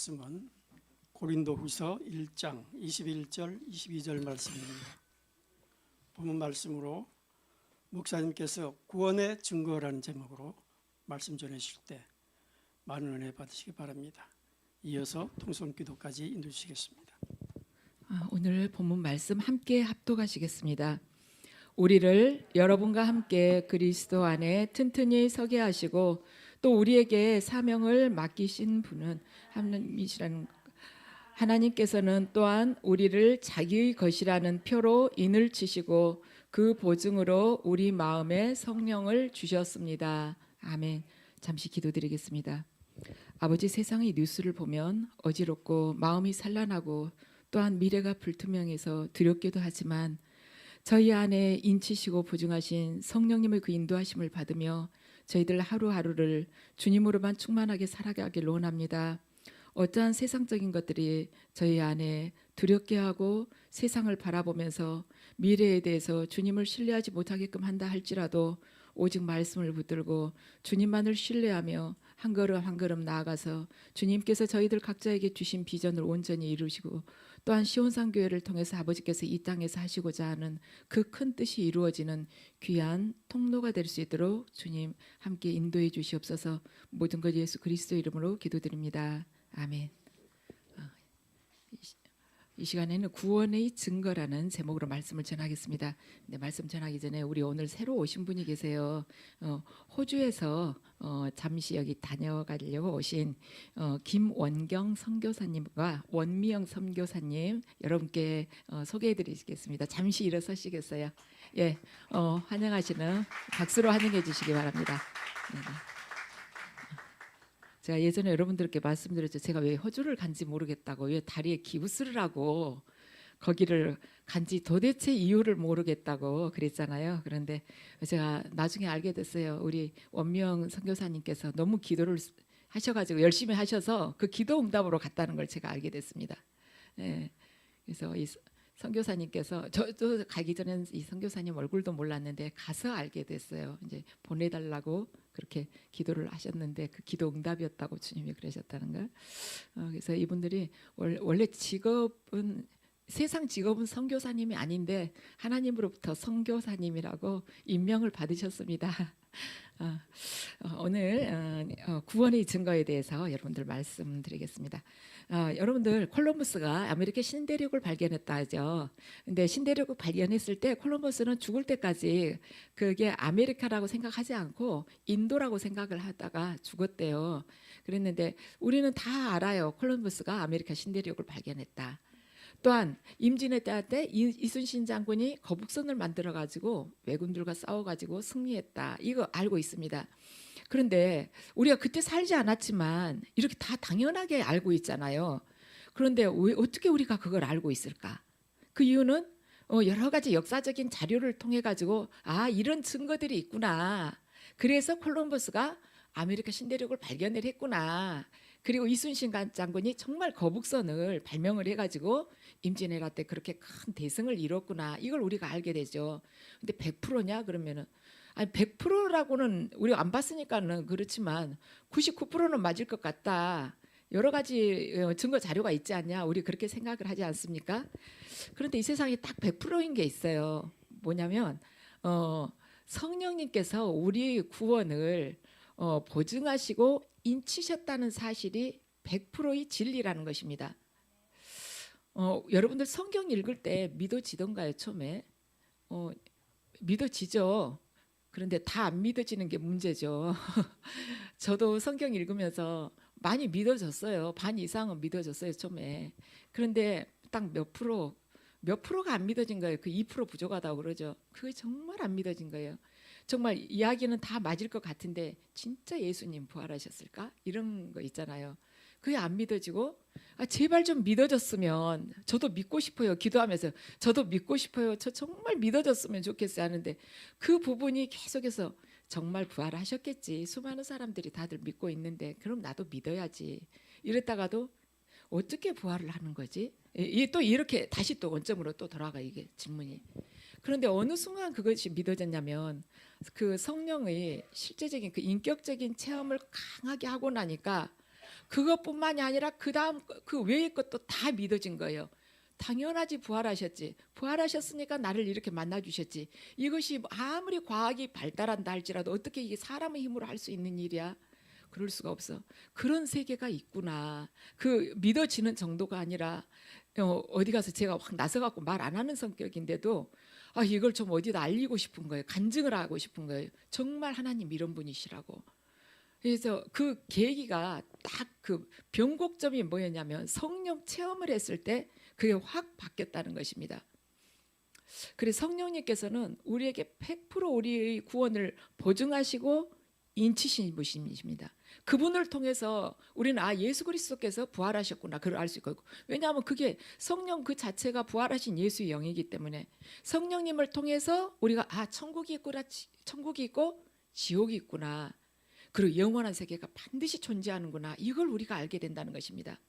말씀은 고린도후서 1장 21절 22절 말씀입니다. 본문 말씀으로 목사님께서 구원의 증거라는 제목으로 말씀 전해주실 때 많은 은혜 받으시기 바랍니다. 이어서 통성기도까지 인도주시겠습니다. 오늘 본문 말씀 함께 합독하시겠습니다. 우리를 여러분과 함께 그리스도 안에 튼튼히 서게 하시고 또 우리에게 사명을 맡기신 분은 하나님이시라는 하나님께서는 또한 우리를 자기의 것이라는 표로 인을 치시고 그 보증으로 우리 마음에 성령을 주셨습니다. 아멘. 잠시 기도드리겠습니다. 아버지, 세상의 뉴스를 보면 어지럽고 마음이 산란하고 또한 미래가 불투명해서 두렵기도 하지만 저희 안에 인치시고 보증하신 성령님의 그 인도하심을 받으며 저희들 하루하루를 주님으로만 충만하게 살아가길 원합니다. 어떠한 세상적인 것들이 저희 안에 두렵게 하고 세상을 바라보면서 미래에 대해서 주님을 신뢰하지 못하게끔 한다 할지라도 오직 말씀을 붙들고 주님만을 신뢰하며 한 걸음 한 걸음 나아가서 주님께서 저희들 각자에게 주신 비전을 온전히 이루시고 또한 시온산교회를 통해서 아버지께서 이 땅에서 하시고자 하는 그 큰 뜻이 이루어지는 귀한 통로가 될 수 있도록 주님 함께 인도해 주시옵소서. 모든 것 예수 그리스도 이름으로 기도드립니다. 아멘. 이 시간에는 구원의 증거라는 제목으로 말씀을 전하겠습니다. 근데 말씀 전하기 전에 우리 오늘 새로 오신 분이 계세요. 호주에서 잠시 여기 다녀가려고 오신 김원경 선교사님과 원미영 선교사님 여러분께 소개해드리겠습니다. 잠시 일어서시겠어요? 예, 환영하시는 박수로 환영해 주시기 바랍니다. 네. 제가 예전에 여러분들께 말씀드렸죠. 제가 왜 호주를 간지 모르겠다고, 왜 다리에 기부스를 하고 거기를 간지 도대체 이유를 모르겠다고 그랬잖아요. 그런데 제가 나중에 알게 됐어요. 우리 원명 선교사님께서 너무 기도를 하셔가지고 열심히 하셔서 그 기도 응답으로 갔다는 걸 제가 알게 됐습니다. 예, 그래서 이 선교사님께서 저도 가기 전엔 이 선교사님 얼굴도 몰랐는데 가서 알게 됐어요. 이제 보내달라고 그렇게 기도를 하셨는데 그 기도 응답이었다고 주님이 그러셨다는 걸. 그래서 이분들이 원래 직업은 세상 직업은 선교사님이 아닌데 하나님으로부터 선교사님이라고 임명을 받으셨습니다. 오늘 구원의 증거에 대해서 여러분들 말씀드리겠습니다. 여러분들 콜럼버스가 아메리카 신대륙을 발견했다 하죠. 근데 신대륙을 발견했을 때 콜럼버스는 죽을 때까지 그게 아메리카라고 생각하지 않고 인도라고 생각을 하다가 죽었대요. 그랬는데 우리는 다 알아요. 콜럼버스가 아메리카 신대륙을 발견했다. 또한 임진의 때 이순신 장군이 거북선을 만들어 가지고 왜군들과 싸워 가지고 승리했다. 이거 알고 있습니다. 그런데 우리가 그때 살지 않았지만 이렇게 다 당연하게 알고 있잖아요. 그런데 왜 어떻게 우리가 그걸 알고 있을까? 그 이유는 여러 가지 역사적인 자료를 통해 가지고 이런 증거들이 있구나. 그래서 콜럼버스가 아메리카 신대륙을 발견을 했구나. 그리고 이순신 장군이 정말 거북선을 발명을 해가지고 임진왜란 때 그렇게 큰 대승을 이뤘구나. 이걸 우리가 알게 되죠. 근데 100%냐 그러면은 100%라고는 우리가 안 봤으니까는 그렇지만 99%는 맞을 것 같다. 여러 가지 증거 자료가 있지 않냐. 우리 그렇게 생각을 하지 않습니까? 그런데 이 세상에 딱 100%인 게 있어요. 뭐냐면 성령님께서 우리 구원을 보증하시고 인치셨다는 사실이 100%의 진리라는 것입니다. 여러분들 성경 읽을 때 믿어지던가요? 처음에 믿어지죠. 그런데 다 안 믿어지는 게 문제죠. 저도 성경 읽으면서 많이 믿어졌어요. 반 이상은 믿어졌어요 처음에. 그런데 딱 몇 프로가 안 믿어진 거예요. 그 2% 부족하다고 그러죠. 그게 정말 안 믿어진 거예요. 정말 이야기는 다 맞을 것 같은데 진짜 예수님 부활하셨을까? 이런 거 있잖아요. 그게 안 믿어지고 제발 좀 믿어졌으면 저도 믿고 싶어요. 기도하면서 저도 믿고 싶어요. 저 정말 믿어졌으면 좋겠어요 하는데 그 부분이 계속해서 정말 부활하셨겠지. 수많은 사람들이 다들 믿고 있는데 그럼 나도 믿어야지. 이랬다가도 어떻게 부활을 하는 거지? 또 이렇게 다시 또 원점으로 또 돌아가 이게 질문이. 그런데 어느 순간 그것이 믿어졌냐면 그 성령의 실제적인 그 인격적인 체험을 강하게 하고 나니까 그것뿐만이 아니라 그다음 그 외의 것도 다 믿어진 거예요. 당연하지, 부활하셨지. 부활하셨으니까 나를 이렇게 만나 주셨지. 이것이 아무리 과학이 발달한다 할지라도 어떻게 이게 사람의 힘으로 할 수 있는 일이야? 그럴 수가 없어. 그런 세계가 있구나. 그 믿어지는 정도가 아니라 어디 가서 제가 확 나서갖고 말 안 하는 성격인데도 이걸 좀 어디다 알리고 싶은 거예요. 간증을 하고 싶은 거예요. 정말 하나님 이런 분이시라고. 그래서 그 계기가 딱 그 변곡점이 뭐였냐면 성령 체험을 했을 때 그게 확 바뀌었다는 것입니다. 그래서 성령님께서는 우리에게 100% 우리의 구원을 보증하시고 인치신 분이십니다. 그분을 통해서 우리는 예수 그리스도께서 부활하셨구나 그걸 알 수 있고, 왜냐하면 그게 성령 그 자체가 부활하신 예수의 영이기 때문에 성령님을 통해서 우리가 천국이 있구나, 천국이 있고 지옥이 있구나, 그리고 영원한 세계가 반드시 존재하는구나, 이걸 우리가 알게 된다는 것입니다.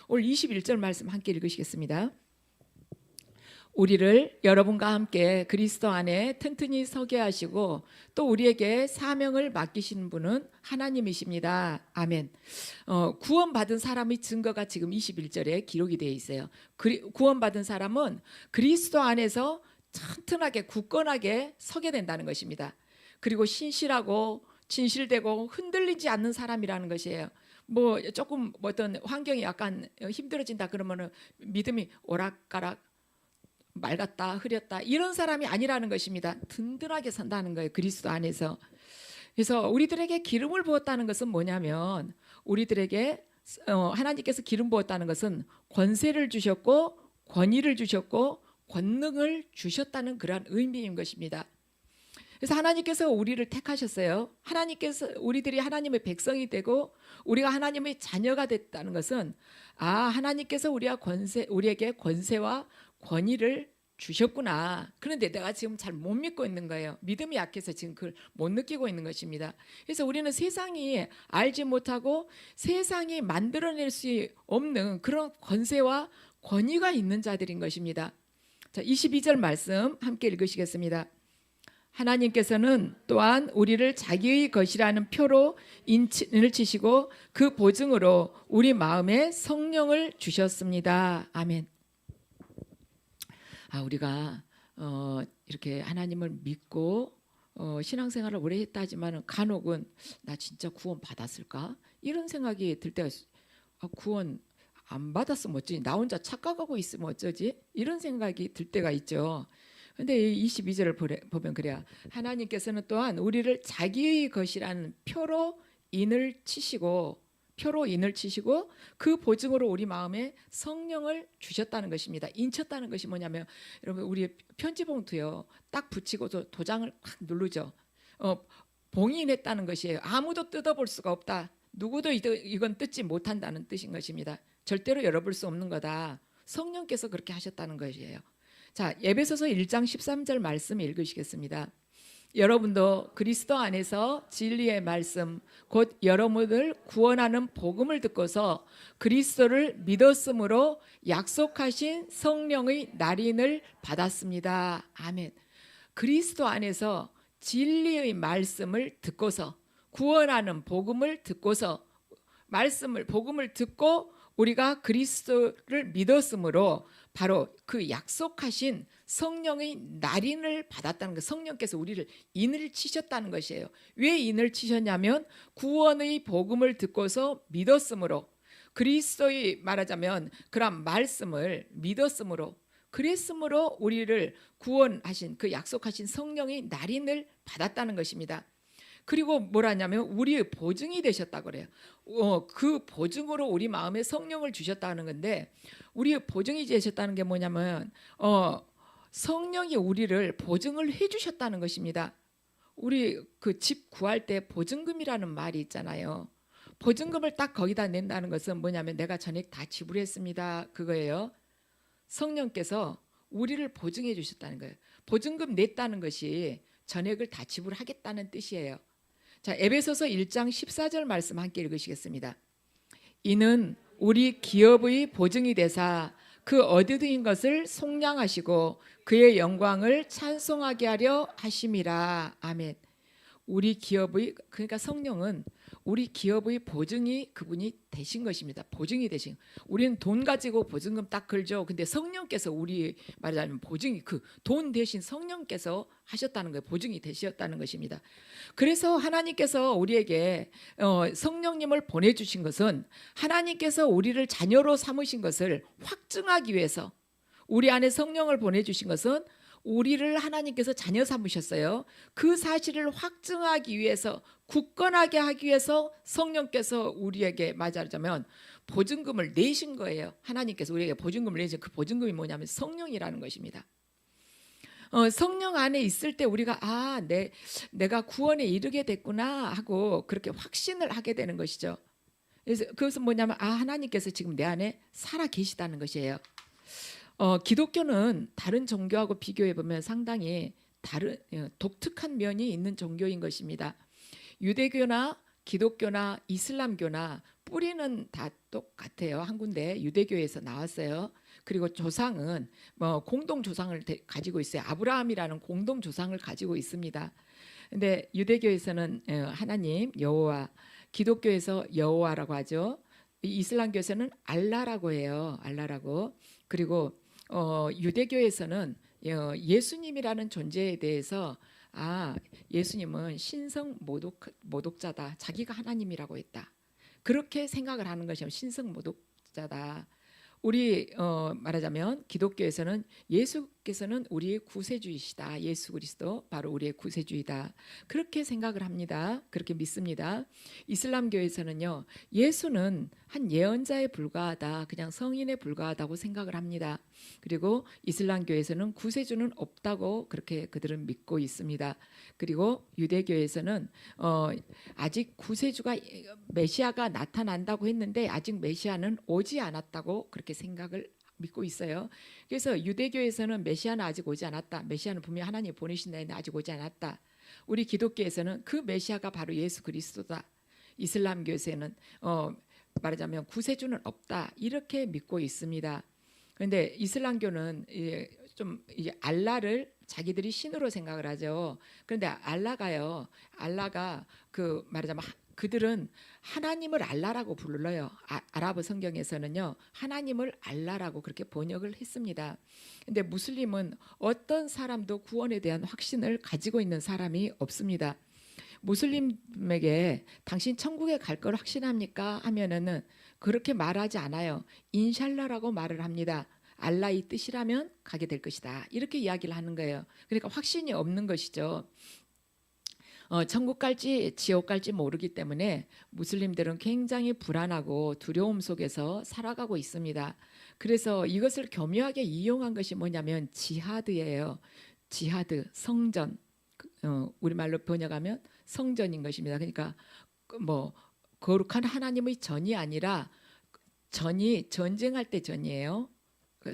오늘 21절 말씀 함께 읽으시겠습니다. 우리를 여러분과 함께 그리스도 안에 튼튼히 서게 하시고 또 우리에게 사명을 맡기시는 분은 하나님이십니다. 아멘. 구원받은 사람의 증거가 지금 21절에 기록이 되어 있어요. 구원받은 사람은 그리스도 안에서 튼튼하게 굳건하게 서게 된다는 것입니다. 그리고 신실하고 진실되고 흔들리지 않는 사람이라는 것이에요. 뭐 조금 어떤 환경이 약간 힘들어진다 그러면은 믿음이 오락가락 맑았다 흐렸다 이런 사람이 아니라는 것입니다. 든든하게 선다는 거예요. 그리스도 안에서. 그래서 우리들에게 기름을 부었다는 것은 뭐냐면, 우리들에게 하나님께서 기름 부었다는 것은 권세를 주셨고 권위를 주셨고 권능을 주셨다는 그러한 의미인 것입니다. 그래서 하나님께서 우리를 택하셨어요. 하나님께서 우리들이 하나님의 백성이 되고 우리가 하나님의 자녀가 됐다는 것은 하나님께서 우리에게 권세와 권위를 주셨구나. 그런데 내가 지금 잘 못 믿고 있는 거예요. 믿음이 약해서 지금 그걸 못 느끼고 있는 것입니다. 그래서 우리는 세상이 알지 못하고 세상이 만들어낼 수 없는 그런 권세와 권위가 있는 자들인 것입니다. 자, 22절 말씀 함께 읽으시겠습니다. 하나님께서는 또한 우리를 자기의 것이라는 표로 인을 치시고 그 보증으로 우리 마음에 성령을 주셨습니다. 아멘. 우리가 이렇게 하나님을 믿고 신앙생활을 오래 했다 하지만 간혹은 나 진짜 구원 받았을까? 이런 생각이 들 때가 있어요. 구원 안 받았으면 어쩌지? 나 혼자 착각하고 있으면 어쩌지? 이런 생각이 들 때가 있죠. 근데 22절을 보면 그래요. 하나님께서는 또한 우리를 자기의 것이라는 표로 인을 치시고 그 보증으로 우리 마음에 성령을 주셨다는 것입니다. 인쳤다는 것이 뭐냐면, 여러분 우리 편지 봉투요 딱 붙이고 도장을 확 누르죠. 봉인했다는 것이에요. 아무도 뜯어볼 수가 없다. 누구도 이건 뜯지 못한다는 뜻인 것입니다. 절대로 열어볼 수 없는 거다. 성령께서 그렇게 하셨다는 것이에요. 자, 에베소서 1장 13절 말씀 읽으시겠습니다. 여러분도 그리스도 안에서 진리의 말씀 곧 여러분을 구원하는 복음을 듣고서 그리스도를 믿었으므로 약속하신 성령의 날인을 받았습니다. 아멘. 그리스도 안에서 진리의 말씀을 듣고서 구원하는 복음을 듣고서 복음을 듣고 우리가 그리스도를 믿었으므로 바로 그 약속하신 성령의 날인을 받았다는 것. 성령께서 우리를 인을 치셨다는 것이에요. 왜 인을 치셨냐면 구원의 복음을 듣고서 믿었으므로, 그리스도의 말하자면 그런 말씀을 믿었으므로, 그랬으므로 우리를 구원하신 그 약속하신 성령의 날인을 받았다는 것입니다. 그리고 뭐라냐면 우리의 보증이 되셨다고 그래요. 그 보증으로 우리 마음에 성령을 주셨다는 건데, 우리의 보증이 되셨다는 게 뭐냐면 성령이 우리를 보증을 해주셨다는 것입니다. 우리 그 집 구할 때 보증금이라는 말이 있잖아요. 보증금을 딱 거기다 낸다는 것은 뭐냐면 내가 전액 다 지불했습니다, 그거예요. 성령께서 우리를 보증해 주셨다는 거예요. 보증금 냈다는 것이 전액을 다 지불하겠다는 뜻이에요. 자, 에베소서 1장 14절 말씀 함께 읽으시겠습니다. 이는 우리 기업의 보증이 되사 그 얻으인 것을 속량하시고 그의 영광을 찬송하게 하려 하심이라. 아멘. 우리 기업의, 그러니까 성령은 우리 기업의 보증이 그분이 되신 것입니다. 보증이 되신. 우리는 돈 가지고 보증금 딱 걸죠. 근데 성령께서 우리 말하자면 보증이 그 돈 대신 성령께서 하셨다는 거예요. 보증이 되셨다는 것입니다. 그래서 하나님께서 우리에게 성령님을 보내주신 것은 하나님께서 우리를 자녀로 삼으신 것을 확증하기 위해서, 우리 안에 성령을 보내주신 것은 우리를 하나님께서 자녀 삼으셨어요. 그 사실을 확증하기 위해서, 굳건하게 하기 위해서 성령께서 우리에게 말하자면 보증금을 내신 거예요. 하나님께서 우리에게 보증금을 내신, 그 보증금이 뭐냐면 성령이라는 것입니다. 성령 안에 있을 때 우리가 내가 구원에 이르게 됐구나 하고 그렇게 확신을 하게 되는 것이죠. 그래서 그것은 뭐냐면 하나님께서 지금 내 안에 살아 계시다는 것이에요. 기독교는 다른 종교하고 비교해 보면 상당히 다른 독특한 면이 있는 종교인 것입니다. 유대교나 기독교나 이슬람교나 뿌리는 다 똑같아요. 한 군데 유대교에서 나왔어요. 그리고 조상은 공동 조상을 가지고 있어요. 아브라함이라는 공동 조상을 가지고 있습니다. 근데 유대교에서는 하나님 여호와, 기독교에서 여호와라고 하죠. 이슬람교에서는 알라라고 해요. 알라라고. 그리고 유대교에서는 예수님이라는 존재에 대해서 예수님은 신성 모독자다. 자기가 하나님이라고 했다. 그렇게 생각을 하는 것이 신성 모독자다. 우리 말하자면 기독교에서는 예수께서는 우리의 구세주이시다. 예수 그리스도 바로 우리의 구세주이다. 그렇게 생각을 합니다. 그렇게 믿습니다. 이슬람교에서는요, 예수는 한 예언자에 불과하다. 그냥 성인에 불과하다고 생각을 합니다. 그리고 이슬람교에서는 구세주는 없다고 그렇게 그들은 믿고 있습니다. 그리고 유대교에서는 아직 구세주가 메시아가 나타난다고 했는데 아직 메시아는 오지 않았다고 그렇게 생각을 믿고 있어요. 그래서 유대교에서는 메시아는 아직 오지 않았다. 메시아는 분명히 하나님이 보내신다 했는데 아직 오지 않았다. 우리 기독교에서는 그 메시아가 바로 예수 그리스도다. 이슬람교에서는 말하자면 구세주는 없다. 이렇게 믿고 있습니다. 그런데 이슬람교는 좀 이제 알라를 자기들이 신으로 생각을 하죠. 그런데 알라가 그 말하자면 그들은 하나님을 알라라고 불러요. 아랍어 성경에서는요, 하나님을 알라라고 그렇게 번역을 했습니다. 근데 무슬림은 어떤 사람도 구원에 대한 확신을 가지고 있는 사람이 없습니다. 무슬림에게 당신 천국에 갈 걸 확신합니까? 하면은 그렇게 말하지 않아요. 인샬라라고 말을 합니다. 알라의 뜻이라면 가게 될 것이다. 이렇게 이야기를 하는 거예요. 그러니까 확신이 없는 것이죠. 천국 갈지 지옥 갈지 모르기 때문에 무슬림들은 굉장히 불안하고 두려움 속에서 살아가고 있습니다. 그래서 이것을 교묘하게 이용한 것이 뭐냐면 지하드예요. 지하드, 성전. 우리말로 번역하면 성전인 것입니다. 그러니까 거룩한 하나님의 전이 아니라 전이 전쟁할 때 전이에요.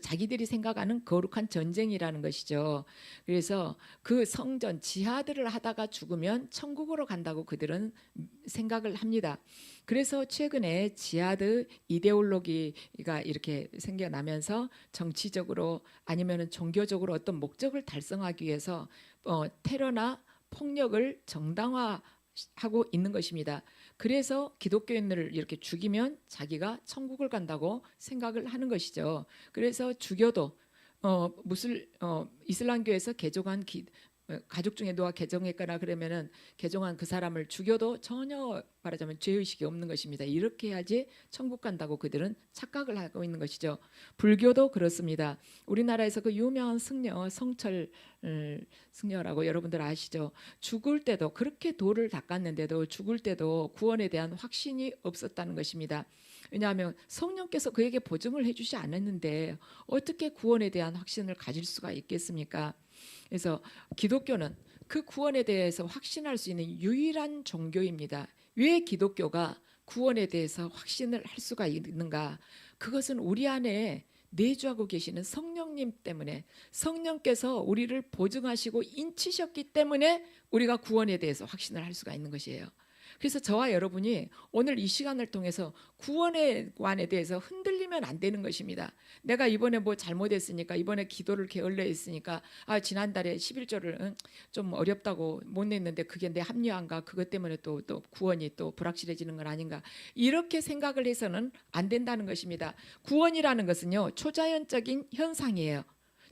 자기들이 생각하는 거룩한 전쟁이라는 것이죠. 그래서 그 성전 지하드를 하다가 죽으면 천국으로 간다고 그들은 생각을 합니다. 그래서 최근에 지하드 이데올로기가 이렇게 생겨나면서 정치적으로 아니면 종교적으로 어떤 목적을 달성하기 위해서 테러나 폭력을 정당화하고 있는 것입니다. 그래서 기독교인들을 이렇게 죽이면 자기가 천국을 간다고 생각을 하는 것이죠. 그래서 죽여도 이슬람교에서 개종한 가족 중에 누가 개종했거나 그러면은 개종한 그 사람을 죽여도 전혀 말하자면 죄의식이 없는 것입니다. 이렇게 해야지 천국 간다고 그들은 착각을 하고 있는 것이죠. 불교도 그렇습니다. 우리나라에서 그 유명한 승려 성철 승려라고 여러분들 아시죠? 죽을 때도 그렇게 돌을 닦았는데도 죽을 때도 구원에 대한 확신이 없었다는 것입니다. 왜냐하면 성령께서 그에게 보증을 해주지 않았는데 어떻게 구원에 대한 확신을 가질 수가 있겠습니까? 그래서 기독교는 그 구원에 대해서 확신할 수 있는 유일한 종교입니다. 왜 기독교가 구원에 대해서 확신을 할 수가 있는가? 그것은 우리 안에 내주하고 계시는 성령님 때문에, 성령께서 우리를 보증하시고 인치셨기 때문에 우리가 구원에 대해서 확신을 할 수가 있는 것이에요. 그래서 저와 여러분이 오늘 이 시간을 통해서 구원의 관에 대해서 흔들리면 안 되는 것입니다. 내가 이번에 뭐 잘못했으니까, 이번에 기도를 게을러 했으니까, 지난달에 11조를 좀 어렵다고 못 냈는데 그게 내 합리화인가, 그것 때문에 또 구원이 또 불확실해지는 건 아닌가, 이렇게 생각을 해서는 안 된다는 것입니다. 구원이라는 것은요, 초자연적인 현상이에요.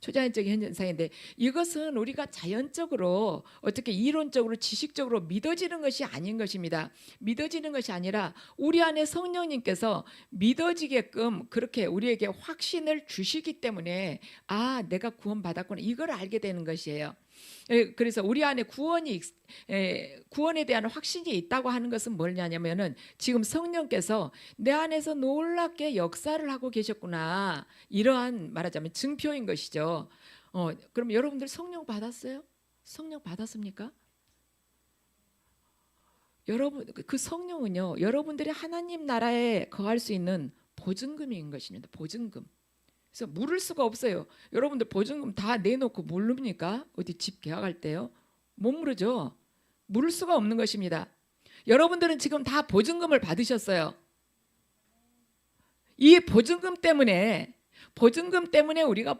초자연적인 현상인데, 이것은 우리가 자연적으로 어떻게 이론적으로 지식적으로 믿어지는 것이 아닌 것입니다. 믿어지는 것이 아니라 우리 안에 성령님께서 믿어지게끔 그렇게 우리에게 확신을 주시기 때문에 내가 구원받았구나, 이걸 알게 되는 것이에요. 그래서 우리 안에 구원에 대한 확신이 있다고 하는 것은 뭐냐면은, 지금 성령께서 내 안에서 놀랍게 역사를 하고 계셨구나, 이러한 말하자면 증표인 것이죠. 그럼 여러분들 성령 받았어요? 성령 받았습니까? 여러분, 그 성령은요, 여러분들이 하나님 나라에 거할 수 있는 보증금인 것입니다. 보증금. 그래서 물을 수가 없어요. 여러분들 보증금 다 내놓고 모릅니까? 어디 집 계약할 때요? 못 물으죠. 물을 수가 없는 것입니다. 여러분들은 지금 다 보증금을 받으셨어요. 이 보증금 때문에 우리가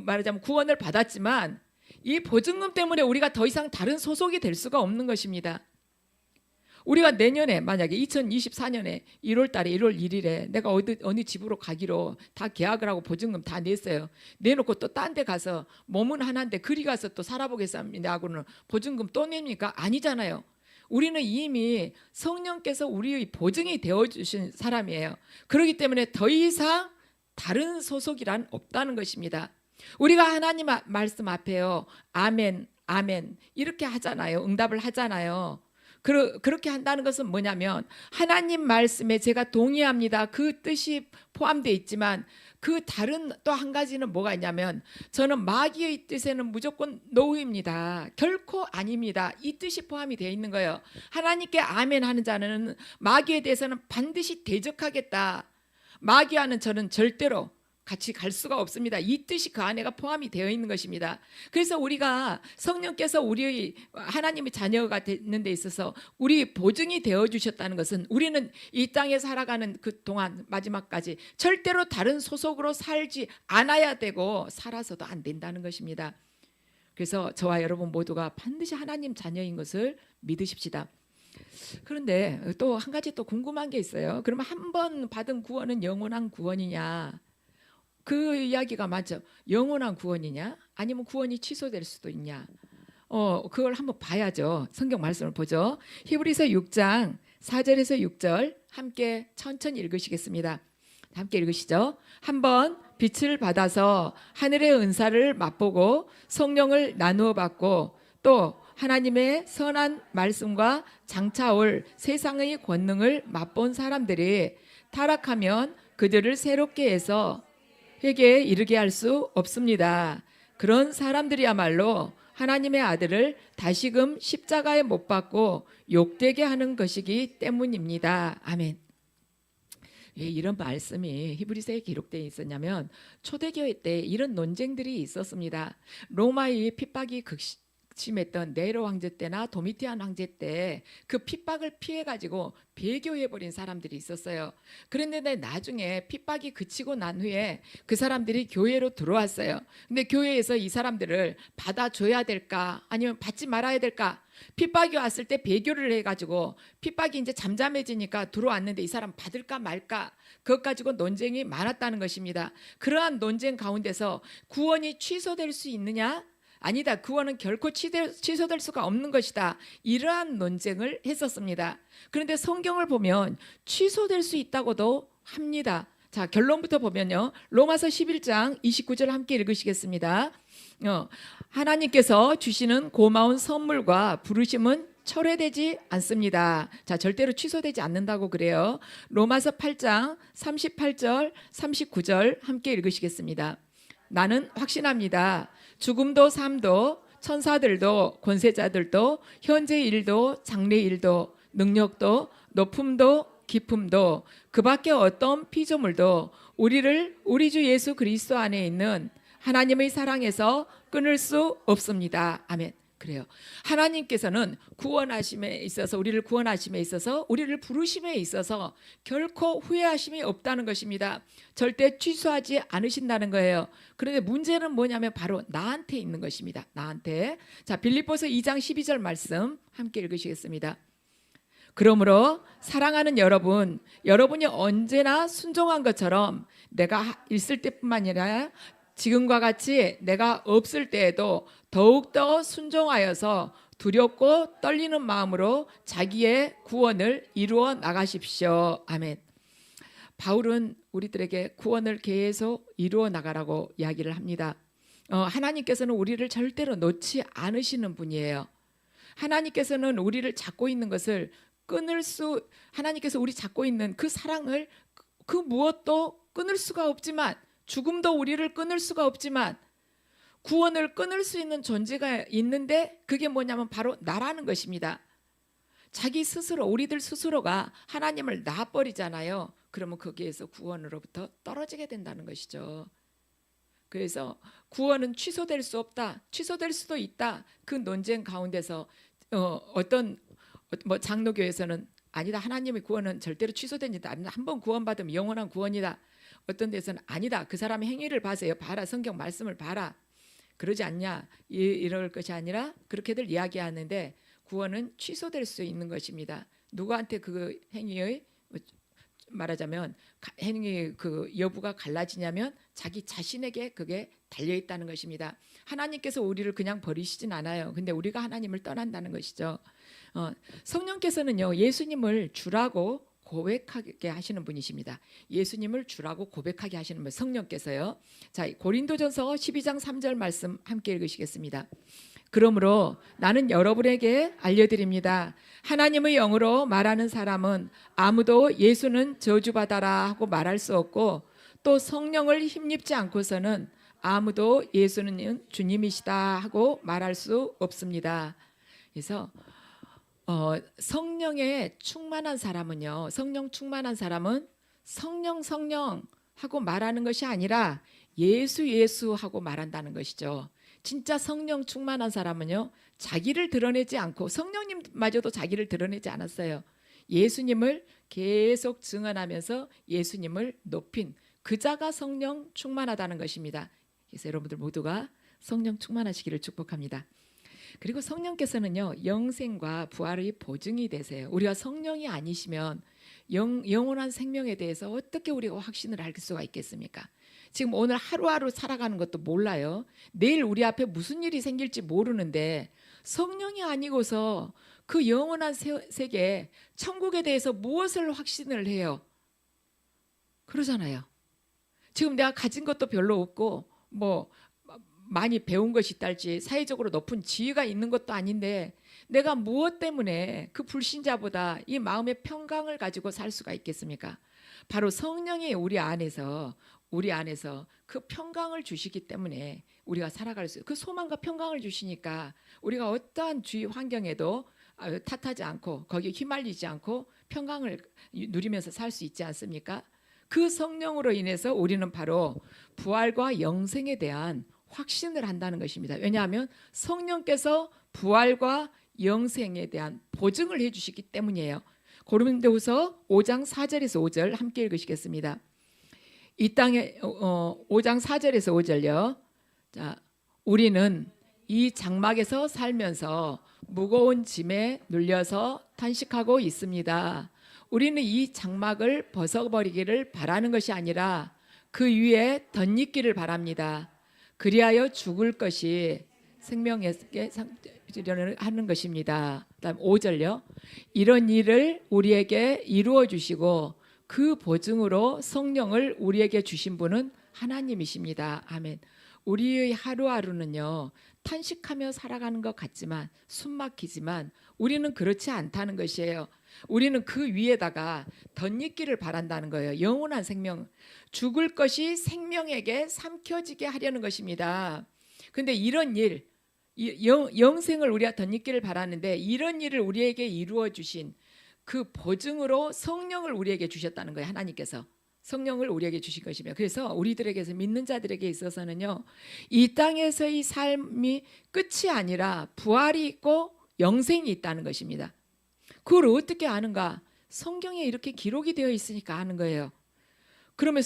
말하자면 구원을 받았지만, 이 보증금 때문에 우리가 더 이상 다른 소속이 될 수가 없는 것입니다. 우리가 내년에 만약에 2024년에 1월 달에 1월 1일에 내가 어느 집으로 가기로 다 계약을 하고 보증금 다 냈어요. 내놓고 또 딴 데 가서 몸은 하나인데 그리 가서 또 살아보겠습니다 하고는 보증금 또 냅니까? 아니잖아요. 우리는 이미 성령께서 우리의 보증이 되어주신 사람이에요. 그렇기 때문에 더 이상 다른 소속이란 없다는 것입니다. 우리가 하나님 말씀 앞에요, 아멘 아멘 이렇게 하잖아요. 응답을 하잖아요. 그렇게 한다는 것은 뭐냐면, 하나님 말씀에 제가 동의합니다, 그 뜻이 포함되어 있지만, 그 다른 또 한 가지는 뭐가 있냐면, 저는 마귀의 뜻에는 무조건 노입니다, 결코 아닙니다, 이 뜻이 포함이 되어 있는 거예요. 하나님께 아멘 하는 자는 마귀에 대해서는 반드시 대적하겠다, 마귀와는 저는 절대로 같이 갈 수가 없습니다, 이 뜻이 그 안에가 포함이 되어 있는 것입니다. 그래서 우리가 성령께서 우리의 하나님의 자녀가 되는 데 있어서 우리 보증이 되어 주셨다는 것은, 우리는 이 땅에 살아가는 그 동안 마지막까지 절대로 다른 소속으로 살지 않아야 되고 살아서도 안 된다는 것입니다. 그래서 저와 여러분 모두가 반드시 하나님 자녀인 것을 믿으십시다. 그런데 또 한 가지 또 궁금한 게 있어요. 그러면 한 번 받은 구원은 영원한 구원이냐? 그 이야기가 맞죠. 영원한 구원이냐? 아니면 구원이 취소될 수도 있냐? 그걸 한번 봐야죠. 성경 말씀을 보죠. 히브리서 6장 4절에서 6절 함께 천천히 읽으시겠습니다. 함께 읽으시죠. 한번 빛을 받아서 하늘의 은사를 맛보고 성령을 나누어 받고, 또 하나님의 선한 말씀과 장차올 세상의 권능을 맛본 사람들이 타락하면 그들을 새롭게 해서 회개에 이르게 할 수 없습니다. 그런 사람들이야말로 하나님의 아들을 다시금 십자가에 못 박고 욕되게 하는 것이기 때문입니다. 아멘. 왜 이런 말씀이 히브리서에 기록되어 있었냐면, 초대교회 때 이런 논쟁들이 있었습니다. 로마의 핍박이 심했던 네로 황제 때나 도미티안 황제 때 그 핍박을 피해 가지고 배교해 버린 사람들이 있었어요. 그런데 나중에 핍박이 그치고 난 후에 그 사람들이 교회로 들어왔어요. 근데 교회에서 이 사람들을 받아줘야 될까 아니면 받지 말아야 될까? 핍박이 왔을 때 배교를 해가지고 핍박이 이제 잠잠해지니까 들어왔는데 이 사람 받을까 말까, 그것 가지고 논쟁이 많았다는 것입니다. 그러한 논쟁 가운데서 구원이 취소될 수 있느냐? 아니다, 구원은 결코 취소될 수가 없는 것이다, 이러한 논쟁을 했었습니다. 그런데 성경을 보면 취소될 수 있다고도 합니다. 자, 결론부터 보면요, 로마서 11장 29절 함께 읽으시겠습니다. 하나님께서 주시는 고마운 선물과 부르심은 철회되지 않습니다. 자, 절대로 취소되지 않는다고 그래요. 로마서 8장 38절 39절 함께 읽으시겠습니다. 나는 확신합니다. 죽음도 삶도 천사들도 권세자들도 현재 일도 장래 일도 능력도 높음도 깊음도 그 밖에 어떤 피조물도 우리를 우리 주 예수 그리스도 안에 있는 하나님의 사랑에서 끊을 수 없습니다. 아멘. 그래요. 하나님께서는 구원하심에 있어서 우리를 구원하심에 있어서 우리를 부르심에 있어서 결코 후회하심이 없다는 것입니다. 절대 취소하지 않으신다는 거예요. 그런데 문제는 뭐냐면 바로 나한테 있는 것입니다. 나한테. 자, 빌립보서 2장 12절 말씀 함께 읽으시겠습니다. 그러므로 사랑하는 여러분, 여러분이 언제나 순종한 것처럼 내가 있을 때뿐만 아니라 지금과 같이 내가 없을 때에도 더욱더 순종하여서 두렵고 떨리는 마음으로 자기의 구원을 이루어 나가십시오. 아멘. 바울은 우리들에게 구원을 계속 이루어 나가라고 이야기를 합니다. 하나님께서는 우리를 절대로 놓지 않으시는 분이에요. 하나님께서는 우리를 잡고 있는 것을 하나님께서 우리 잡고 있는 그 사랑을 그 무엇도 끊을 수가 없지만, 죽음도 우리를 끊을 수가 없지만 구원을 끊을 수 있는 존재가 있는데 그게 뭐냐면 바로 나라는 것입니다. 자기 스스로, 우리들 스스로가 하나님을 놔버리잖아요. 그러면 거기에서 구원으로부터 떨어지게 된다는 것이죠. 그래서 구원은 취소될 수 없다, 취소될 수도 있다. 그 논쟁 가운데서 어떤 장로교에서는 아니다, 하나님의 구원은 절대로 취소됩니다. 한번 구원받으면 영원한 구원이다. 어떤 데서는 아니다, 그 사람의 행위를 봐라, 성경 말씀을 봐라. 그러지 않냐, 이럴 것이 아니라 그렇게들 이야기하는데 구원은 취소될 수 있는 것입니다. 누구한테 그 행위의 말하자면 행위 그 여부가 갈라지냐면 자기 자신에게 그게 달려 있다는 것입니다. 하나님께서 우리를 그냥 버리시진 않아요. 근데 우리가 하나님을 떠난다는 것이죠. 성령께서는요, 예수님을 주라고 고백하게 하시는 분이십니다. 예수님을 주라고 고백하게 하시는 분, 성령께서요. 자, 고린도전서 12장 3절 말씀 함께 읽으시겠습니다. 그러므로 나는 여러분에게 알려드립니다. 하나님의 영으로 말하는 사람은 아무도 예수는 저주받아라 하고 말할 수 없고, 또 성령을 힘입지 않고서는 아무도 예수는 주님이시다 하고 말할 수 없습니다. 그래서 성령에 충만한 사람은요, 성령 충만한 사람은 성령 하고 말하는 것이 아니라 예수 하고 말한다는 것이죠. 진짜 성령 충만한 사람은요, 자기를 드러내지 않고, 성령님마저도 자기를 드러내지 않았어요. 예수님을 계속 증언하면서 예수님을 높인 그 자가 성령 충만하다는 것입니다. 그래서 여러분들 모두가 성령 충만하시기를 축복합니다. 그리고 성령께서는요, 영생과 부활의 보증이 되세요. 우리가 성령이 아니시면 영원한 생명에 대해서 어떻게 우리가 확신을 할 수가 있겠습니까? 지금 오늘 하루하루 살아가는 것도 몰라요. 내일 우리 앞에 무슨 일이 생길지 모르는데 성령이 아니고서 그 영원한 세계, 천국에 대해서 무엇을 확신을 해요? 그러잖아요. 지금 내가 가진 것도 별로 없고 많이 배운 것이 있달지 사회적으로 높은 지위가 있는 것도 아닌데 내가 무엇 때문에 그 불신자보다 이 마음의 평강을 가지고 살 수가 있겠습니까? 바로 성령이 우리 안에서 그 평강을 주시기 때문에 우리가 살아갈 수, 그 소망과 평강을 주시니까 우리가 어떠한 주위 환경에도 탓하지 않고 거기에 휘말리지 않고 평강을 누리면서 살 수 있지 않습니까? 그 성령으로 인해서 우리는 바로 부활과 영생에 대한 확신을 한다는 것입니다. 왜냐하면 성령께서 부활과 영생에 대한 보증을 해주시기 때문이에요. 고린도후서 5장 4절에서 5절 함께 읽으시겠습니다. 이 땅에 5장 4절에서 5절요. 자, 우리는 이 장막에서 살면서 무거운 짐에 눌려서 탄식하고 있습니다. 우리는 이 장막을 벗어버리기를 바라는 것이 아니라 그 위에 덧입기를 바랍니다. 그리하여 죽을 것이 생명에게 하는 것입니다. 그다음 5절요. 이런 일을 우리에게 이루어 주시고 그 보증으로 성령을 우리에게 주신 분은 하나님이십니다. 아멘. 우리의 하루하루는요, 탄식하며 살아가는 것 같지만, 숨막히지만 우리는 그렇지 않다는 것이에요. 우리는 그 위에다가 덧입기를 바란다는 거예요. 영원한 생명, 죽을 것이 생명에게 삼켜지게 하려는 것입니다. 근데 이런 일, 영생을 우리가 덧입기를 바라는데 이런 일을 우리에게 이루어 주신 그 보증으로 성령을 우리에게 주셨다는 거예요. 하나님께서 성령을 우리에게 주신 것이며, 그래서 우리들에게서 믿는 자들에게 있어서는요, 이 땅에서의 삶이 끝이 아니라 부활이 있고 영생이 있다는 것입니다. 그걸 어떻게 아는가? 성경에 이렇게 기록이 되어 있으니까 아는 거예요. 그러면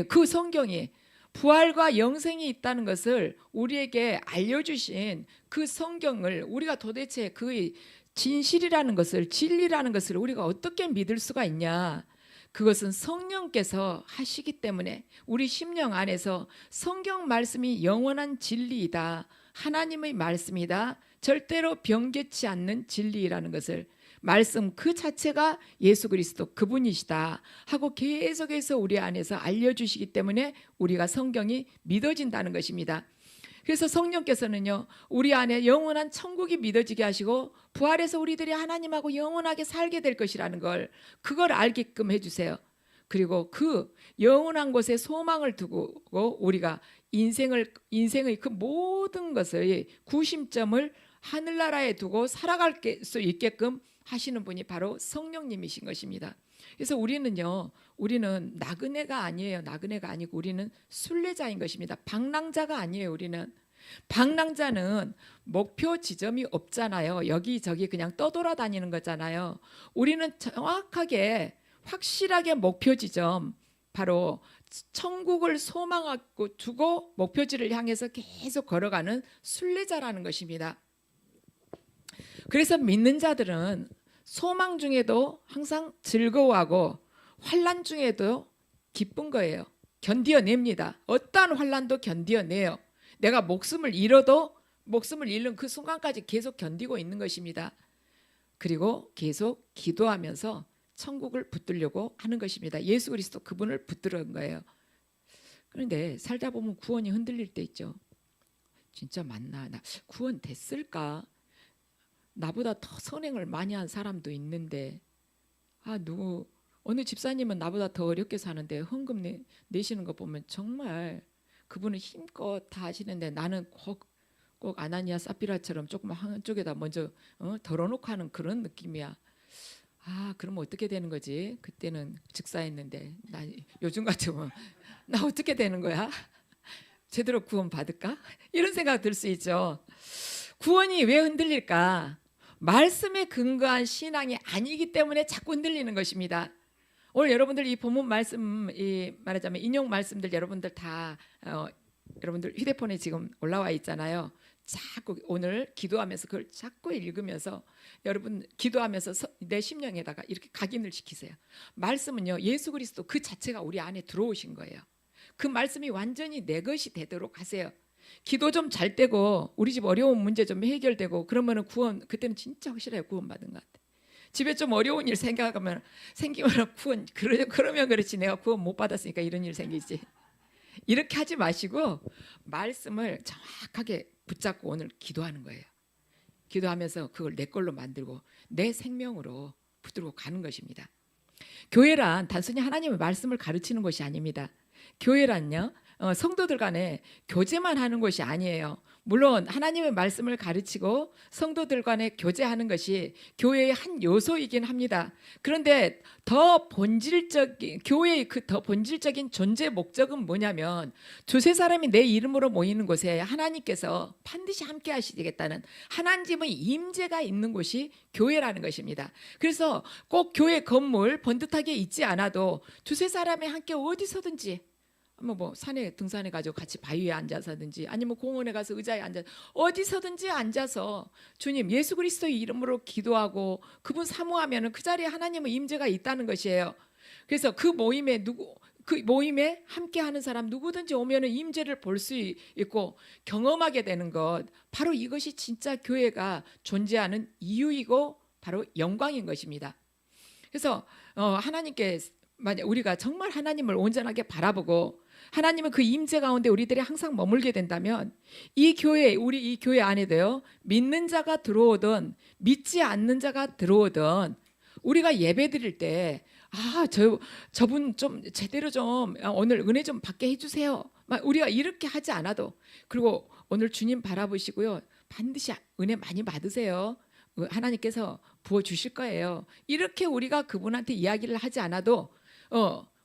그 성경이 부활과 영생이 있다는 것을 우리에게 알려주신 그 성경을 우리가 도대체 그 진실이라는 것을, 진리라는 것을 우리가 어떻게 믿을 수가 있냐? 그것은 성령께서 하시기 때문에 우리 심령 안에서 성경 말씀이 영원한 진리이다, 하나님의 말씀이다, 절대로 변개치 않는 진리라는 것을, 말씀 그 자체가 예수 그리스도 그분이시다 하고 계속해서 우리 안에서 알려주시기 때문에 우리가 성경이 믿어진다는 것입니다. 그래서 성령께서는요, 우리 안에 영원한 천국이 믿어지게 하시고 부활해서 우리들이 하나님하고 영원하게 살게 될 것이라는 걸, 그걸 알게끔 해주세요. 그리고 그 영원한 곳에 소망을 두고 우리가 인생의 그 모든 것의 구심점을 하늘나라에 두고 살아갈 수 있게끔 하시는 분이 바로 성령님이신 것입니다. 그래서 우리는 나그네가 아니에요. 나그네가 아니고 우리는 순례자인 것입니다. 방랑자가 아니에요. 우리는 방랑자는 목표 지점이 없잖아요. 여기저기 그냥 떠돌아다니는 거잖아요. 우리는 정확하게 확실하게 목표 지점, 바로 천국을 소망하고 두고 목표지를 향해서 계속 걸어가는 순례자라는 것입니다. 그래서 믿는 자들은 소망 중에도 항상 즐거워하고 환난 중에도 기쁜 거예요. 견디어냅니다. 어떠한 환난도 견디어내요. 내가 목숨을 잃어도 목숨을 잃는 그 순간까지 계속 견디고 있는 것입니다. 그리고 계속 기도하면서 천국을 붙들려고 하는 것입니다. 예수 그리스도 그분을 붙들은 거예요. 그런데 살다 보면 구원이 흔들릴 때 있죠. 진짜 맞나? 나 구원 됐을까? 나보다 더 선행을 많이 한 사람도 있는데, 어느 집사님은 나보다 더 어렵게 사는데 헌금 내시는 거 보면 정말 그분은 힘껏 다 하시는데 나는 꼭 아나니아 사피라처럼 조금 한쪽에다 먼저 덜어놓고 하는 그런 느낌이야. 그럼 어떻게 되는 거지? 그때는 즉사했는데 나 요즘 같으면 나 어떻게 되는 거야? 제대로 구원 받을까? 이런 생각 들 수 있죠. 구원이 왜 흔들릴까? 말씀에 근거한 신앙이 아니기 때문에 자꾸 흔들리는 것입니다. 오늘 여러분들 이 본문 말씀, 말하자면 인용 말씀들 여러분들 다 여러분들 휴대폰에 지금 올라와 있잖아요. 자꾸 오늘 기도하면서 그걸 자꾸 읽으면서 여러분 기도하면서 내 심령에다가 이렇게 각인을 시키세요. 말씀은요, 예수 그리스도 그 자체가 우리 안에 들어오신 거예요. 그 말씀이 완전히 내 것이 되도록 하세요. 기도 좀 잘 되고 우리 집 어려운 문제 좀 해결되고 그러면은 그때는 진짜 확실해요. 구원 받은 것 같아. 집에 좀 어려운 일 생기면 구원, 그러면 그렇지 내가 구원 못 받았으니까 이런 일 생기지. 이렇게 하지 마시고 말씀을 정확하게 붙잡고 오늘 기도하는 거예요. 기도하면서 그걸 내 걸로 만들고 내 생명으로 붙들고 가는 것입니다. 교회란 단순히 하나님의 말씀을 가르치는 것이 아닙니다. 교회란요, 성도들 간에 교제만 하는 것이 아니에요. 물론 하나님의 말씀을 가르치고 성도들 간에 교제하는 것이 교회의 한 요소이긴 합니다. 그런데 교회의 그 더 본질적인 존재 목적은 뭐냐면, 두세 사람이 내 이름으로 모이는 곳에 하나님께서 반드시 함께 하시겠다는 하나님의 임재가 있는 곳이 교회라는 것입니다. 그래서 꼭 교회 건물 번듯하게 있지 않아도 두세 사람이 함께 어디서든지, 뭐 산에 등산해 가지고 같이 바위 위에 앉아서든지 아니면 공원에 가서 의자에 앉아 어디서든지 앉아서 주님 예수 그리스도의 이름으로 기도하고 그분 사모하면 그 자리에 하나님의 임재가 있다는 것이에요. 그래서 그 모임에 함께 하는 사람 누구든지 오면은 임재를 볼 수 있고 경험하게 되는 것, 바로 이것이 진짜 교회가 존재하는 이유이고 바로 영광인 것입니다. 그래서 하나님께 만약 우리가 정말 하나님을 온전하게 바라보고 하나님은 그 임재 가운데 우리들이 항상 머물게 된다면 우리 이 교회 안에도요, 믿는 자가 들어오든 믿지 않는 자가 들어오든 우리가 예배 드릴 때 저분 좀 제대로 좀 오늘 은혜 좀 받게 해주세요. 우리가 이렇게 하지 않아도, 그리고 오늘 주님 바라보시고요, 반드시 은혜 많이 받으세요. 하나님께서 부어주실 거예요. 이렇게 우리가 그분한테 이야기를 하지 않아도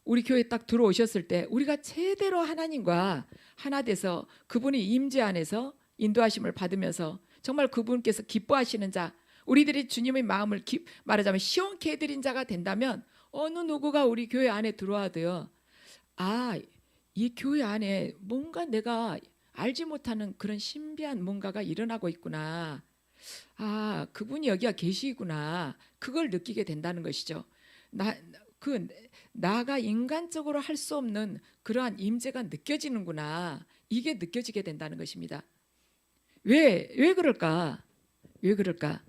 우리 교회 딱 들어오셨을 때 우리가 제대로 하나님과 하나 돼서 그분의 임재 안에서 인도하심을 받으면서 정말 그분께서 기뻐하시는 자, 우리들이 주님의 마음을 말하자면 시원케 해드린 자가 된다면 어느 누구가 우리 교회 안에 들어와도요, 아, 이 교회 안에 뭔가 내가 알지 못하는 그런 신비한 뭔가가 일어나고 있구나. 아, 그분이 여기가 계시구나. 그걸 느끼게 된다는 것이죠. 나가 인간적으로 할 수 없는 그러한 임재가 느껴지는구나. 이게 느껴지게 된다는 것입니다. 왜 그럴까? 왜 그럴까?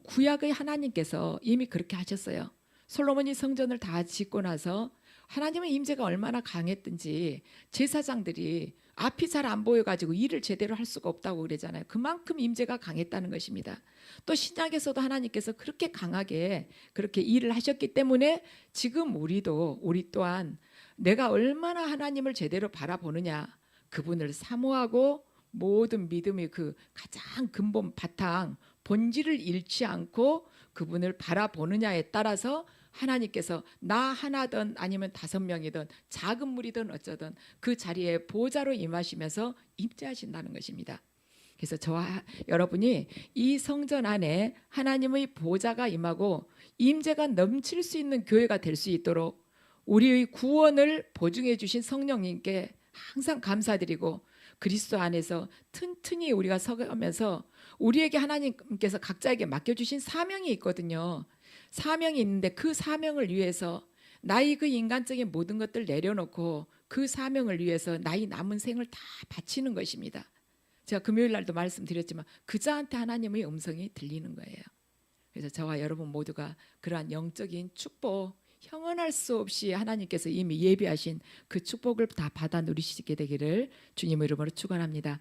구약의 하나님께서 이미 그렇게 하셨어요. 솔로몬이 성전을 다 짓고 나서 하나님의 임재가 얼마나 강했든지 제사장들이 앞이 잘 안 보여가지고 일을 제대로 할 수가 없다고 그러잖아요. 그만큼 임재가 강했다는 것입니다. 또 신약에서도 하나님께서 그렇게 강하게 그렇게 일을 하셨기 때문에 지금 우리 또한 내가 얼마나 하나님을 제대로 바라보느냐, 그분을 사모하고 모든 믿음의 그 가장 근본 바탕 본질을 잃지 않고 그분을 바라보느냐에 따라서 하나님께서 나 하나든 아니면 5명이든 작은 무리든 어쩌든 그 자리에 보좌로 임하시면서 임재하신다는 것입니다. 그래서 저와 여러분이 이 성전 안에 하나님의 보좌가 임하고 임재가 넘칠 수 있는 교회가 될 수 있도록 우리의 구원을 보증해 주신 성령님께 항상 감사드리고 그리스도 안에서 튼튼히 우리가 서가면서 우리에게 하나님께서 각자에게 맡겨주신 사명이 있거든요. 사명이 있는데 그 사명을 위해서 나의 그 인간적인 모든 것들 내려놓고 그 사명을 위해서 나의 남은 생을 다 바치는 것입니다. 제가 금요일 날도 말씀드렸지만 그자한테 하나님의 음성이 들리는 거예요. 그래서 저와 여러분 모두가 그러한 영적인 축복, 형언할 수 없이 하나님께서 이미 예비하신 그 축복을 다 받아 누리시게 되기를 주님의 이름으로 축원합니다.